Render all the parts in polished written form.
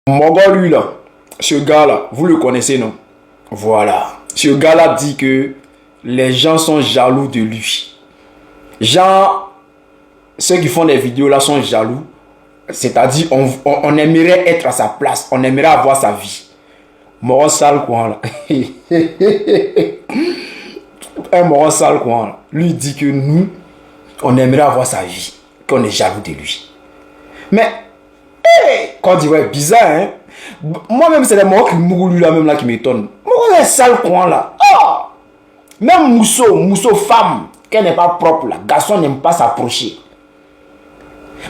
Mogol, lui là, ce gars-là, vous le connaissez, non? Voilà. Ce gars-là dit que les gens sont jaloux de lui. Genre, ceux qui font des vidéos là sont jaloux. C'est-à-dire, on aimerait être à sa place. On aimerait avoir sa vie. Moron sale quoi là. Un moron sale quoi là. Lui dit que nous, on aimerait avoir sa vie. Qu'on est jaloux de lui. Mais, quand on dit ouais, bizarre hein. Moi-même, c'est les morons qui mourent lui là même là qui m'étonnent. Moron est sale quoi là. Oh! Même Mousseau femme, qu'elle n'est pas propre là. Garçon n'aime pas s'approcher.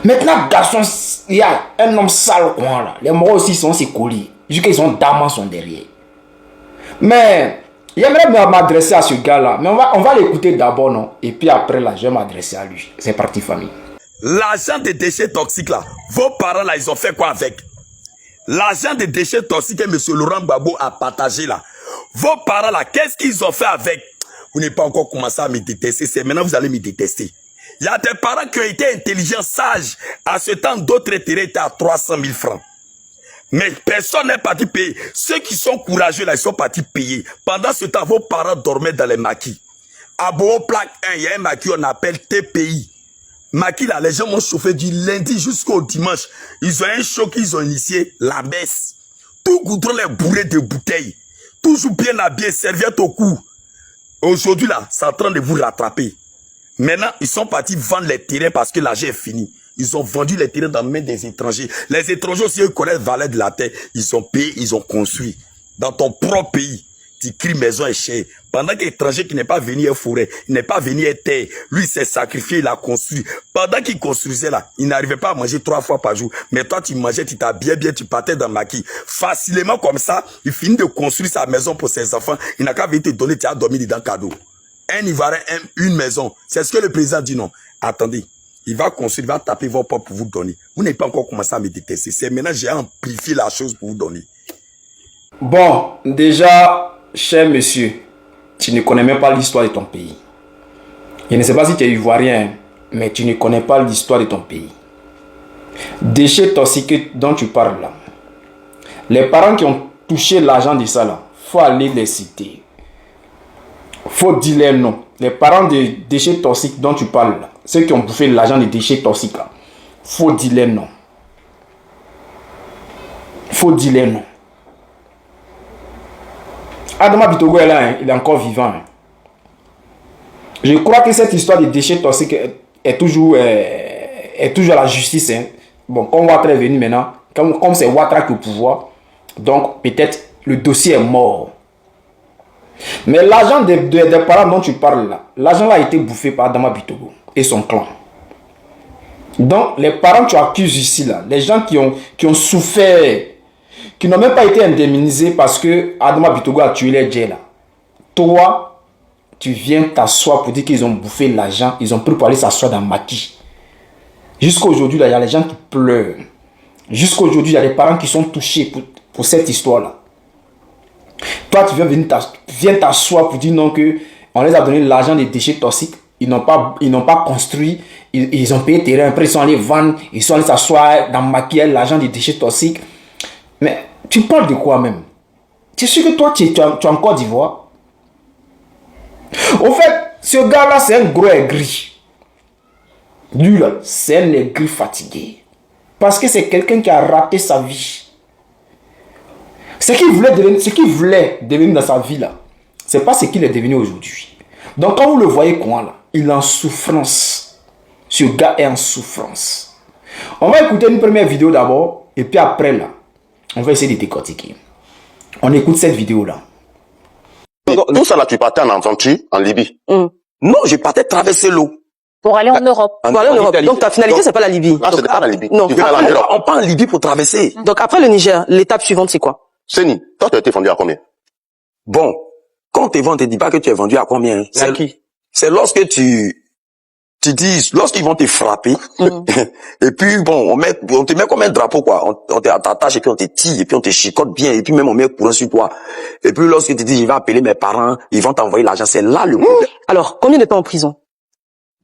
Maintenant, garçon, il y a un homme sale quoi là. Les morons aussi sont ses colis. Jusqu'à ils ont dames sont derrière. Mais j'aimerais m'adresser à ce gars-là. Mais on va l'écouter d'abord, non? Et puis après, là, je vais m'adresser à lui. C'est parti, famille. L'argent des déchets toxiques, là, vos parents, là, ils ont fait quoi avec? L'argent des déchets toxiques que M. Laurent Gbagbo a partagé, là. Vos parents, là, qu'est-ce qu'ils ont fait avec? Vous n'avez pas encore commencé à me détester. C'est maintenant vous allez me détester. Il y a des parents qui ont été intelligents, sages. À ce temps, d'autres intérêts étaient à 300 000 francs. Mais personne n'est parti payer. Ceux qui sont courageux, là, ils sont partis payer. Pendant ce temps, vos parents dormaient dans les maquis. À Boho Plaque 1, il y a un maquis qu'on appelle TPI. Maquis, là, les gens m'ont chauffé du lundi jusqu'au dimanche. Ils ont un show qu'ils ont initié, la messe. Tout goudron les bourrés de bouteilles. Toujours bien habillés, serviette au cou. Aujourd'hui, là, c'est en train de vous rattraper. Maintenant, ils sont partis vendre les terrains parce que l'argent est fini. Ils ont vendu les terrains dans les mains des étrangers. Les étrangers aussi, eux connaissent la valeur de la terre. Ils ont payé, ils ont construit. Dans ton propre pays, tu cries maison est chère. Pendant que l'étranger qui n'est pas venu à forêt, il n'est pas venu à terre, lui s'est sacrifié, il a construit. Pendant qu'il construisait là, il n'arrivait pas à manger 3 fois par jour. Mais toi, tu mangeais, tu t'habillais bien, tu partais dans le maquis. Facilement comme ça, il finit de construire sa maison pour ses enfants. Il n'a qu'à venir te donner, tu as dormi dans le cadeau. Un Ivoirien aime une maison. C'est ce que le président dit, non. Attendez. Il va construire, il va taper vos portes pour vous donner. Vous n'avez pas encore commencé à me détester. C'est maintenant que j'ai amplifié la chose pour vous donner. Bon, déjà, cher monsieur, tu ne connais même pas l'histoire de ton pays. Je ne sais pas si tu es ivoirien, mais tu ne connais pas l'histoire de ton pays. Déchets toxiques dont tu parles là. Les parents qui ont touché l'argent de ça là, faut aller les citer. Faut dire les noms. Les parents de déchets toxiques dont tu parles là, ceux qui ont bouffé l'argent des déchets toxiques là, faut dire les noms. Faut dire les noms. Adama Bitogo est là, hein, il est encore vivant. Hein. Je crois que cette histoire de déchets toxiques est toujours à la justice. Hein. Bon, comme Ouattara est venu maintenant, comme c'est Ouattara qui est au pouvoir, donc peut-être le dossier est mort. Mais l'argent des parents dont tu parles là, l'argent là a été bouffé par Adama Bitogo et son clan. Donc les parents que tu accuses ici là, les gens qui ont souffert, qui n'ont même pas été indemnisés parce que Adama Bitogo a tué les djés là. Toi, tu viens t'asseoir pour dire qu'ils ont bouffé l'argent, ils ont pris pour aller s'asseoir dans le maquis. Jusqu'à aujourd'hui là, il y a les gens qui pleurent. Jusqu'à aujourd'hui, il y a des parents qui sont touchés pour cette histoire là. Toi, tu viens t'asseoir pour dire non que on les a donné l'argent des déchets toxiques. Ils n'ont pas construit. Ils ont payé terrain. Après, ils sont allés vendre. Ils sont allés s'asseoir dans maquiller l'argent des déchets toxiques. Mais tu parles de quoi même? Tu es sûr que toi, tu es en Côte d'Ivoire? Au fait, ce gars-là, c'est un gros aigri. Lui, là, c'est un aigri fatigué. Parce que c'est quelqu'un qui a raté sa vie. Ce qu'il voulait devenir dans sa vie là, c'est pas ce qu'il est devenu aujourd'hui. Donc quand vous le voyez comment là, il est en souffrance. Ce gars est en souffrance. On va écouter une première vidéo d'abord et puis après là, on va essayer de décortiquer. On écoute cette vidéo là. Tout ça là, tu partais en aventure en Libye. Non, je partais traverser l'eau. Pour aller en Europe. Pour aller en Europe. Donc ta finalité, c'est pas la Libye. Ah, c'était pas la Libye. Non, Tu veux aller en Europe. on part en Libye pour traverser. Donc après le Niger, l'étape suivante, c'est quoi? Seni, toi, tu as été vendu à combien? Bon, quand tu es vendu, ne dis pas que tu es vendu à combien. C'est qui? C'est lorsque tu dis, lorsqu'ils vont te frapper, et puis bon, on te met comme un drapeau, quoi. On t'attache et puis on te tire, et puis on te chicote bien, et puis même on met courant sur toi. Et puis lorsque tu dis, je vais appeler mes parents, ils vont t'envoyer l'argent, c'est là le problème. Alors, combien de temps en prison?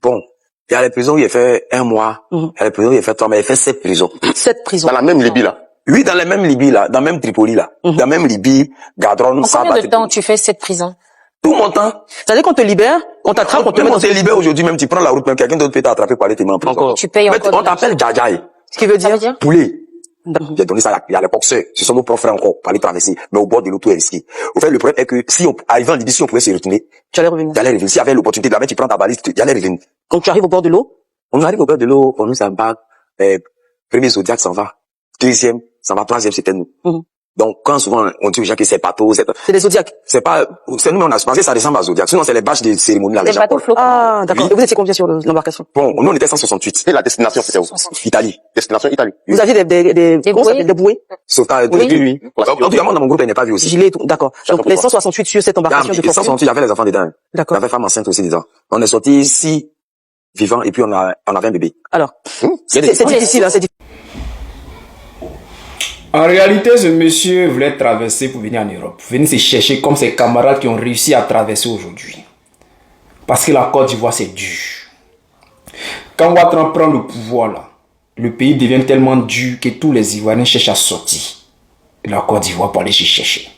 Bon, il y a les prisons où il a fait 1 mois, il y a les prisons où il a fait 3 mois, il a fait 7 prisons. 7 prisons. Dans la même Libye, là. Oui, dans la même Libye, là, dans la même Tripoli, là. Dans la même Libye, Gadron, En Saba. combien de temps tu fais cette prison? Tout mon temps. C'est-à-dire qu'on te libère, on t'attrape, on te met Même dans on te libère aujourd'hui, même tu prends la route, même quelqu'un d'autre peut t'attraper pour aller te mettre en prison. Encore. Tu payes Mais encore. on t'appelle Djadjaï. Ce qui veut dire? Poulet. J'ai donné ça à l'époque, ce sont nos profs encore pour aller traverser. Mais au bord de l'eau, tout est risqué. Au fait, le problème est que si on arrivait en Libye, si on pouvait se retourner, Tu allais revenir. j'allais revenir. S'il y avait l'opportunité de la mettre, tu prends ta balise, tu allais revenir. Quand tu arrives au bord de l'eau? On arrive au bord de l'eau, pour nous, ça va. Premier Zodiac s'en va. Deuxième, ça va. Troisième, c'était nous. Donc, quand souvent, on dit aux gens que c'est bateau, c'est des Zodiacs. C'est pas, c'est nous, on a pensé que ça ressemble à Zodiac. Sinon, c'est les bâches des cérémonies, là, les bateaux flottants. Ah, d'accord. Oui. Et vous étiez combien sur l'embarcation? Bon, nous, on était 168. Et la destination, c'était où? Italie. Destination Italie. Vous aviez des bouées? Sauvetage, Oui. oui. Évidemment, dans mon groupe, elle n'est pas vu aussi. Gilet, tout. D'accord. Donc, les 168 sur cette embarcation de Les fortune. 168, il y avait les enfants dedans. D'accord. Il y avait femmes enceintes aussi dedans. On est sortis 6 vivants et puis on avait un bébé. Alors, c'est difficile, hein, c'est difficile. En réalité, ce monsieur voulait traverser pour venir en Europe. Venir se chercher comme ses camarades qui ont réussi à traverser aujourd'hui. Parce que la Côte d'Ivoire, c'est dur. Quand Ouattara prend le pouvoir, là, le pays devient tellement dur que tous les Ivoiriens cherchent à sortir de la Côte d'Ivoire pour aller se chercher.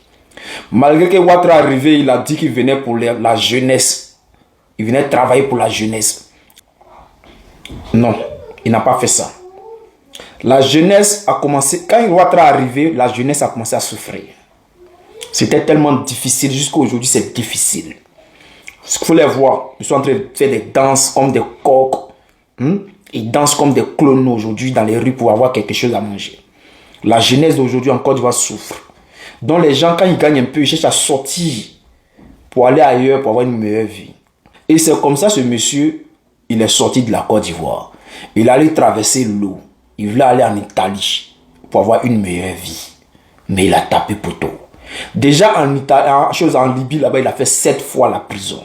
Malgré que Ouattara est arrivé, il a dit qu'il venait pour la jeunesse. Il venait travailler pour la jeunesse. Non, il n'a pas fait ça. La jeunesse a commencé, quand Ouattara est arrivé, la jeunesse a commencé à souffrir. C'était tellement difficile, jusqu'à aujourd'hui c'est difficile. Ce qu'il faut les voir, ils sont en train de faire des danses comme des coqs. Ils dansent comme des clones aujourd'hui dans les rues pour avoir quelque chose à manger. La jeunesse d'aujourd'hui en Côte d'Ivoire souffre. Donc les gens, quand ils gagnent un peu, ils cherchent à sortir pour aller ailleurs, pour avoir une meilleure vie. Et c'est comme ça ce monsieur, il est sorti de la Côte d'Ivoire. Il allait traverser l'eau. Il voulait aller en Italie pour avoir une meilleure vie. Mais il a tapé poteau. Déjà en Italie, en Libye, là-bas, il a fait 7 fois la prison.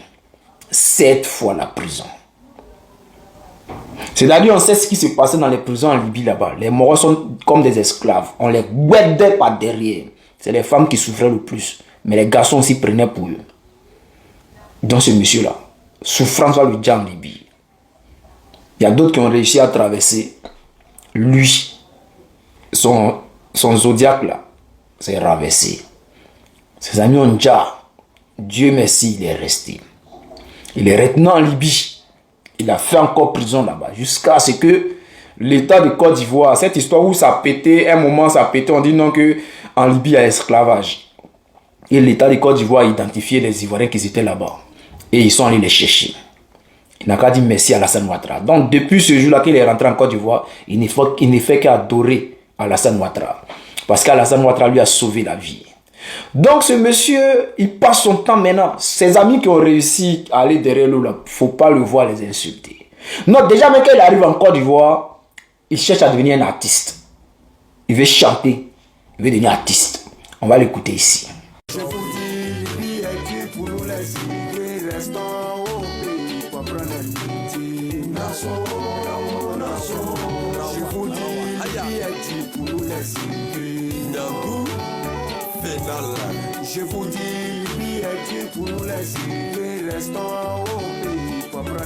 7 fois la prison. C'est-à-dire, on sait ce qui se passait dans les prisons en Libye là-bas. Les morts sont comme des esclaves. On les gueudait par derrière. C'est les femmes qui souffraient le plus. Mais les garçons aussi prenaient pour eux. Donc ce monsieur-là, souffrance va lui dire en Libye. Il y a d'autres qui ont réussi à traverser. Lui, son zodiaque là, s'est renversé. Ses amis ont dit, Dieu merci, il est resté. Il est resté en Libye. Il a fait encore prison là-bas. Jusqu'à ce que l'État de Côte d'Ivoire, cette histoire où ça pétait, un moment ça pétait, on dit non que en Libye il y a esclavage. Et l'État de Côte d'Ivoire a identifié les Ivoiriens qui étaient là-bas. Et ils sont allés les chercher. Il n'a qu'à dire merci à Alassane Ouattara. Donc depuis ce jour-là qu'il est rentré en Côte d'Ivoire, il ne fait qu'adorer Alassane Ouattara. Parce qu'Alassane Ouattara lui a sauvé la vie. Donc ce monsieur, il passe son temps maintenant. Ses amis qui ont réussi à aller derrière lui, il ne faut pas le voir les insulter. Non, déjà même quand il arrive en Côte d'Ivoire, il cherche à devenir un artiste. Il veut chanter, il veut devenir artiste. On va l'écouter ici. Je vous dis, pour nous les restons au pays pour prendre Je vous dis, pour nous je vous dis, pour nous les restons au pays pour prendre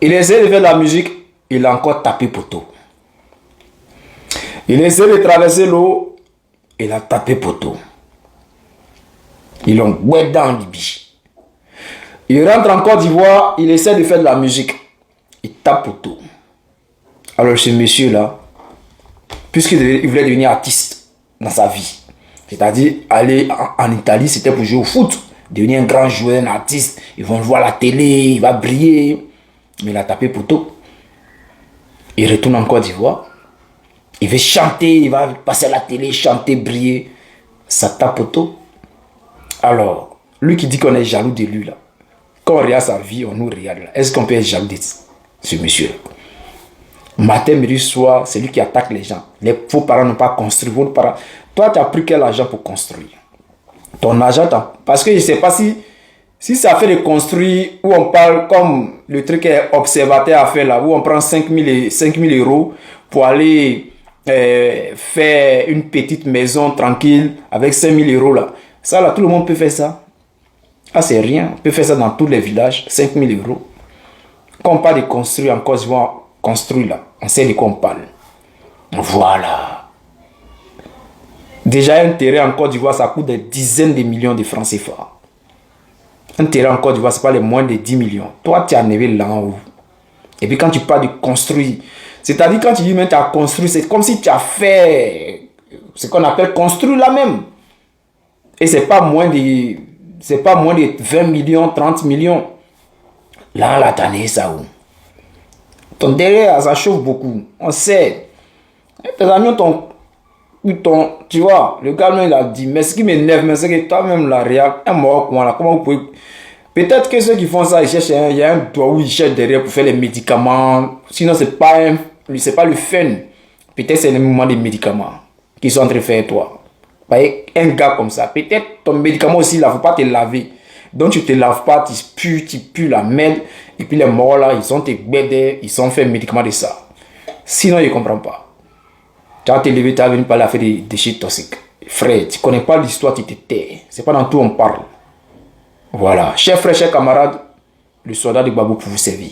il essaie de faire de la musique, il a encore tapé poteau. Il essaie de traverser l'eau, il a tapé poteau. Ils l'ont gueudé en Libye. Il rentre en Côte d'Ivoire, il essaie de faire de la musique. Il tape poteau. Alors ce monsieur-là, puisqu'il voulait devenir artiste dans sa vie, c'est-à-dire aller en Italie, c'était pour jouer au foot, devenir un grand joueur, un artiste, ils vont le voir à la télé, il va briller. Mais il a tapé poteau. Il retourne en Côte d'Ivoire. Il veut chanter, il va passer à la télé, chanter, briller. Ça tape poteau. Alors, lui qui dit qu'on est jaloux de lui, là, quand on regarde sa vie, on nous regarde là. Est-ce qu'on peut être jaloux de ce monsieur-là? Matin, midi, soir, c'est lui qui attaque les gens. Vos parents n'ont pas construit. Vos parents... Toi, tu as pris quel argent pour construire? Ton argent, parce que je ne sais pas si ça fait de construire, où on parle comme le truc est observateur à faire là, où on prend 5 000 euros pour aller faire une petite maison tranquille avec 5 000 euros là. Ça là, tout le monde peut faire ça. Ah, c'est rien. On peut faire ça dans tous les villages, 5 000 euros. Quand on parle de construire en Côte d'Ivoire, construit là. On sait de quoi on parle. Voilà. Déjà, un terrain en Côte d'Ivoire, ça coûte des dizaines de millions de francs CFA. Un terrain en Côte d'Ivoire, c'est pas les moins de 10 millions. Toi, tu as arrivé là en haut. Et puis quand tu parles de construire, c'est-à-dire quand tu dis même tu as construit, c'est comme si tu as fait ce qu'on appelle construire là même. Et c'est pas moins de 20 millions, 30 millions. Là, t'as né ça où? Ton derrière, ça chauffe beaucoup. On sait. Tes amis tu vois, le gars, il a dit, mais ce qui m'énerve, c'est que toi-même, la réaction, comment vous pouvez. Peut-être que ceux qui font ça, ils cherchent, il y a un doigt où ils cherchent derrière pour faire les médicaments. Sinon, c'est pas le fun. Peut-être c'est le moment des médicaments qu'ils sont en train de faire toi. Un gars comme ça, peut-être ton médicament aussi, il ne faut pas te laver. Donc tu te laves pas, tu pues la merde. Et puis les morts là, ils sont te bêtés, ils ont fait un médicament de ça. Sinon, ils ne comprennent pas. Tu vas te lever, tu vas venir parler à faire des déchets toxiques. Frère, tu ne connais pas l'histoire, tu te tais. C'est pas dans tout on parle. Voilà. Chers frères, chers camarades, le soldat de Gbagbo pour vous servir.